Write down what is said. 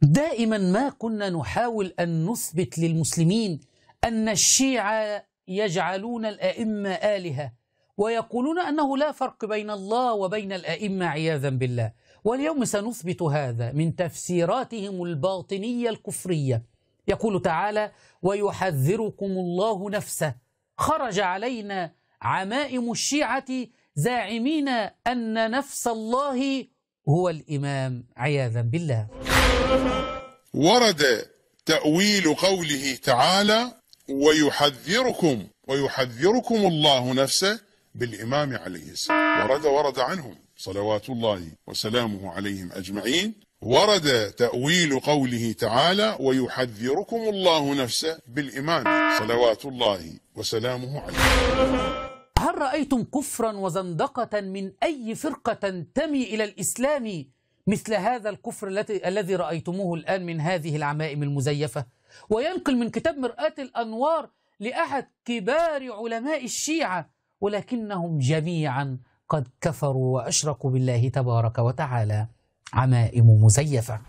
دائما ما كنا نحاول أن نثبت للمسلمين أن الشيعة يجعلون الأئمة آلهة، ويقولون أنه لا فرق بين الله وبين الأئمة عياذا بالله. واليوم سنثبت هذا من تفسيراتهم الباطنية الكفرية. يقول تعالى: ويحذركم الله نفسه. خرج علينا عمائم الشيعة زاعمين أن نفس الله هو الإمام عياذا بالله. ورد تأويل قوله تعالى: ويحذركم الله نفسه بالإمام عليه السلام. ورد عنهم صلوات الله وسلامه عليهم أجمعين. ورد تأويل قوله تعالى: ويحذركم الله نفسه بالإمام صلوات الله وسلامه عليه. هل رأيتم كفرا وزندقة من أي فرقة تنتمي إلى الإسلام مثل هذا الكفر الذي رأيتموه الآن من هذه العمائم المزيفة؟ وينقل من كتاب مرآة الأنوار لأحد كبار علماء الشيعة، ولكنهم جميعا قد كفروا وأشركوا بالله تبارك وتعالى. عمائم مزيفة.